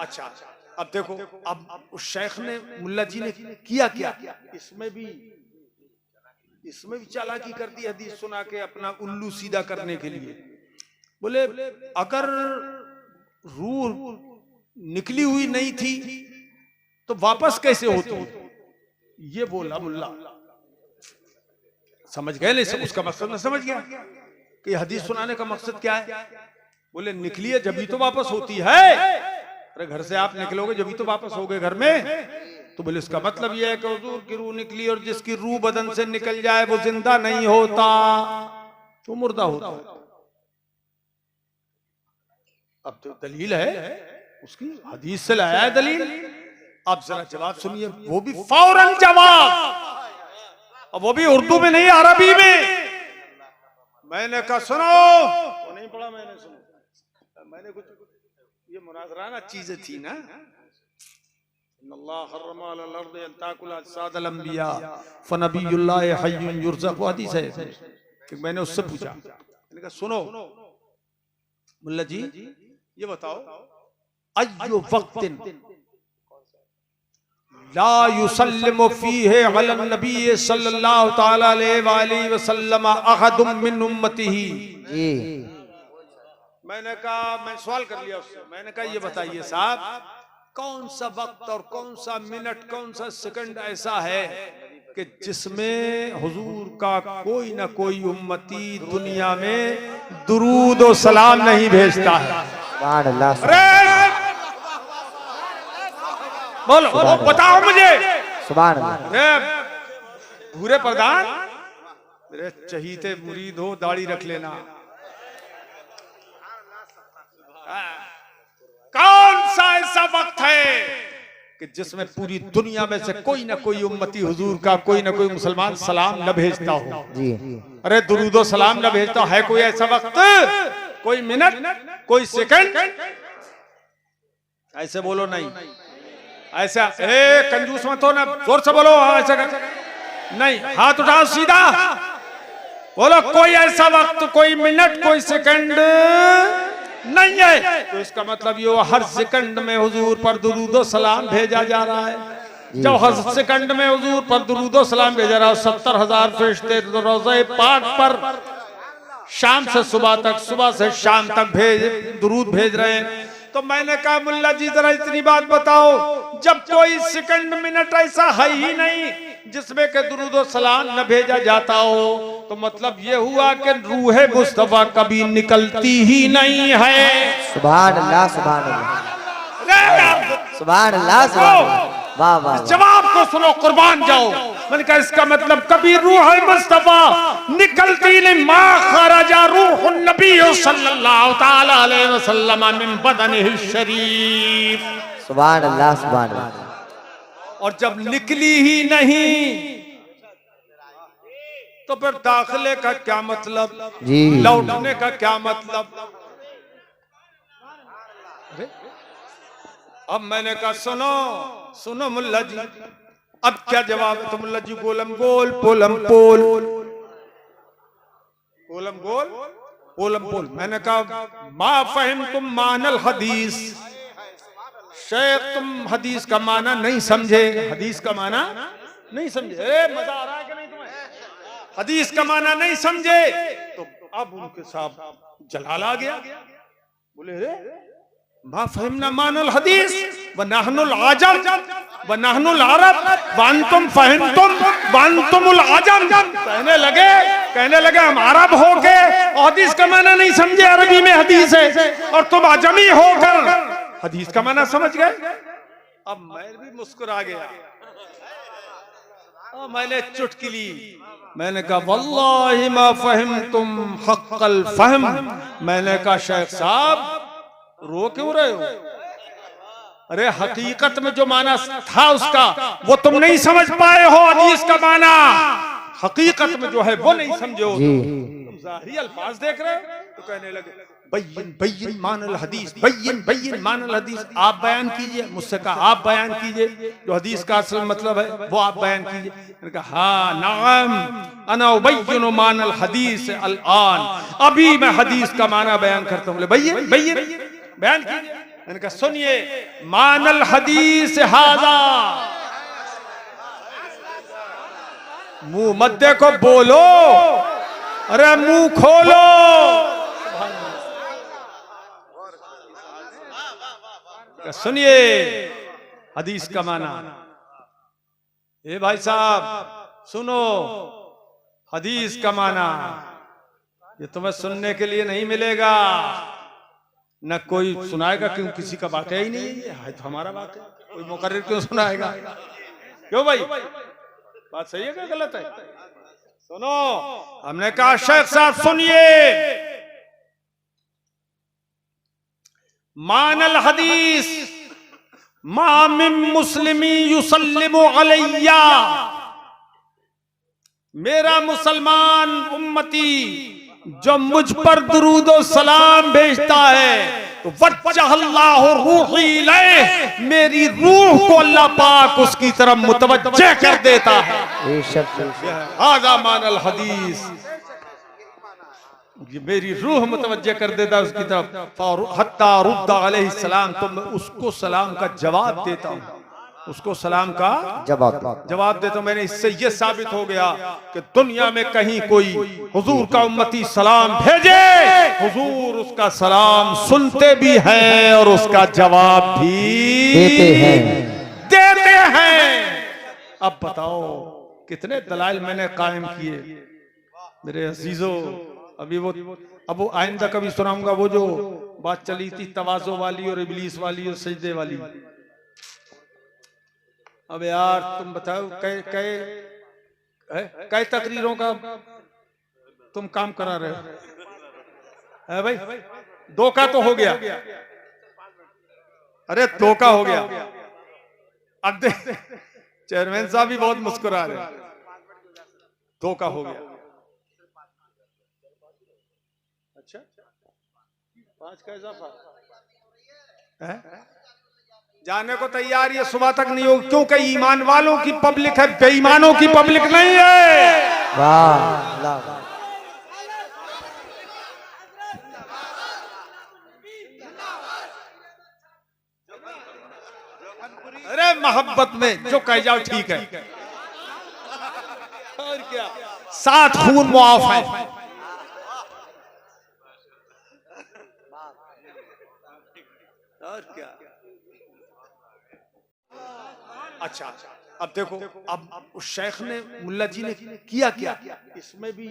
अच्छा अब देखो, अब उस शेख ने, मुल्ला जी ने किया क्या? इसमें भी चालाकी कर दी हदीस सुना के अपना उल्लू सीधा करने के लिए। बोले अगर रूह निकली हुई नहीं थी तो वापस कैसे होती? ये बोला मुल्ला। समझ गए नहीं, सब उसका मकसद में समझ गया कि हदीस सुनाने का मकसद क्या है। बोले निकली है जब ही तो वापस होती है। अरे घर से आप निकलोगे जब ही तो वापस होगे घर में। तो बोले इसका मतलब यह है कि हुजूर की रूह निकली और जिसकी रूह बदन से निकल जाए वो जिंदा नहीं होता, तो मुर्दा होता है। अब तो दलील है उसकी, हदीस से लाया है दलील। अब जरा जवाब सुनिए, वो भी फौरन जवाब, अब वो भी उर्दू में नहीं अरबी में। मैंने कहा सुनो, तो नहीं पढ़ा मैंने, सुनो मैंने कुछ, ये मुनाजराना चीजें थी ना। अल्लाह हर्रमा अलल अर्द अन ताकुल अजसादल अंबिया फनबियुल्लाह हय्युन युरज़क़, वो हदीस है कि मैंने उससे पूछा, मैंने कहा सुनो मुल्ला जी ये बताओ, अय्यु वक्तिन ला युसल्लिमु फीहि अलन नबी सल्लल्लाहु तआला अलैहि वसल्लम अहदुम मिन उम्मतिही। मैंने कहा, मैं सवाल कर लिया उससे, मैंने कहा ये बताइए साहब, कौन सा वक्त और कौन सा मिनट, कौन सा सेकंड ऐसा है कि जिसमें हुजूर का कोई ना कोई उम्मती दुनिया में दुरूद और सलाम नहीं भेजता है? बोलो बताओ मुझे। सुभान अल्लाह। भूरे प्रधान, मेरे चहीते मुरीद हो, दाढ़ी रख लेना। कौन सा ऐसा वक्त है कि जिसमें पूरी दुनिया में से कोई ना कोई उम्मती हुजूर का, कोई ना कोई मुसलमान सलाम न भेजता हो? जी। अरे दुरूदो सलाम न भेजता है कोई ऐसा वक्त, कोई मिनट, कोई सेकंड? ऐसे बोलो नहीं, ऐसा कंजूस मत हो ना, जोर से बोलो ऐसा नहीं, हाथ उठाओ सीधा बोलो, कोई ऐसा वक्त, कोई मिनट, कोई सेकंड नहीं है। तो इसका मतलब ये हर सेकंड में हुजूर पर दुरूदो सलाम भेजा जा रहा है। जब हर सेकंड में हुजूर पर दुरूदो सलाम भेजा रहा है, 70,000 फरिश्ते रोज़े पाक पर शाम से सुबह तक, सुबह से शाम तक दुरूद भेज रहे हैं। तो मैंने कहा मुल्ला जी जरा इतनी बात बताओ, जब कोई सेकंड मिनट ऐसा है ही नहीं जिसमें के दुरूद सलाम न भेजा जाता हो, तो मतलब ये हुआ कि रूह मुस्तफा कभी निकलती ही नहीं है। सुभान अल्लाह, सुभान अल्लाह, सुभान अल्लाह, वाह वाह। जवाब को सुनो, कुर्बान जाओ। मैंने कहा इसका मतलब कभी रूह मुस्तफा निकलती नहीं। मा खरजा रूहुन नबी सल्लल्लाहु तआला अलैहि वसल्लम मिन बदनिही शरीफ। सुभान अल्लाह, सुभान अल्लाह। और जब निकली ही नहीं तो फिर दाखिले का क्या मतलब, लौटने का क्या मतलब? अब मैंने कहा सुनो सुनो मुल्ला जी, अब क्या जवाब है? तो मुल्ला जी गोलम गोल पोलम पोल, गोलम गोल पोलम पोल। मैंने कहा मा फहिम तुम मानल हदीस, शेख तुम हदीस का माना नहीं समझे, हदीस का माना नहीं समझे। मजा आ रहा है कि नहीं तुम्हें? हदीस का माना नहीं समझे। तो अब उनके साथ जलाल आ गया, बोले रे मा फहिमना मानल हदीस व नहनुल आजम व नहनुल अरब व अंतुम फहिमतुम व अंतुमुल आजम। कहने लगे हम अरब होके हदीस का माना नहीं समझे, अरबी में हदीस है, और तुम अजमी होकर हदीस का माना समझ गए। अब मैं भी मुस्कुरा गया, मैंने चुटकी ली, मैंने कहा वल्लाहि मा फहिमतुम हक्कल फहम। मैंने कहा शेख साहब रो क्यों रहे हो? अरे हकीकत में जो माना था उसका वो तुम नहीं समझ पाए हो, हदीस का माना हकीकत में जो है वो नहीं समझे हो, तुम ज़ाहिरी अल्फाज देख रहे हो। तो कहने लगे बय्यन बय्यन मानल हदीस, बय्यन बय्यन मानल हदीस। आप बयान कीजिए, मुझसे कहा आप बयान कीजिए जो हदीस का असल मतलब है वो आप बयान कीजिए। मैंने कहा हाँ नाम अना उबय्यिनु मानल हदीस अल आन, अभी मैं हदीस का माना बयान करता हूँ। बय्यन बय्यन बयान कीजिए। मैंने कहा सुनिए, मानल हदीस हाजा, मुंह मत देखो, बोलो, अरे मुंह खोलो। सुनिए हदीस का माना। ए भाई साहब सुनो, हदीस का माना ये तुम्हें सुनने के लिए नहीं मिलेगा, न कोई सुनाएगा, क्यों किसी का वाकया ही नहीं है तो हमारा वाकया, कोई मुकर्रिर क्यों सुनाएगा? क्यों भाई, बात सही है क्या गलत है? सुनो, हमने कहा शेख साहब सुनिए, मानल हदीस मा मिन मुस्लिमी युसल्लिमु अलैया, मेरा मुसलमान उम्मती जो मुझ पर दुरूद और सलाम भेजता है तो वज्जहल्लाहु रूही इलैह, मेरी रूह को अल्लाह पाक उसकी तरफ मुतवज्जे कर देता है। हाज़ा मानल हदीस, ये मेरी रूह मुतवज्जे कर देता है उसकी तरफ। हत्ता रुद्दा अलैहि सलाम, तो मैं उसको सलाम का जवाब देता हूँ, उसको सलाम का जवाब देता हूँ। मैंने इससे ये साबित हो गया कि दुनिया में कहीं कोई हुजूर का उम्मती सलाम भेजे, हुजूर उसका सलाम सुनते भी हैं और उसका जवाब भी देते हैं। अब बताओ कितने दलाइल मैंने कायम किए मेरे अजीजों। अभी अब वो आइंदा कभी सुनाऊंगा, वो जो बात चली थी तवाज़ो वाली और इबलीस वाली और सजदे वाली। अब यार तुम बताओ, कई तकरीरों का तुम काम करा रहे हो, है भाई? धोखा तो हो गया, अरे धोखा हो गया। अब देख चेयरमैन साहब भी बहुत मुस्कुरा रहे, धोखा हो गया। अच्छा 5 का इजाफा है, जाने को तैयार ये सुबह तक नहीं होगी, क्योंकि ईमान वालों की पब्लिक है, बेईमानों की पब्लिक नहीं है। वाह, अरे मोहब्बत में जो कह जाओ ठीक है, और क्या, 7 खून मुआफ है। और क्या, अच्छा अब देखो, अब उस शेख ने, मुल्ला जी ने किया क्या इसमें भी,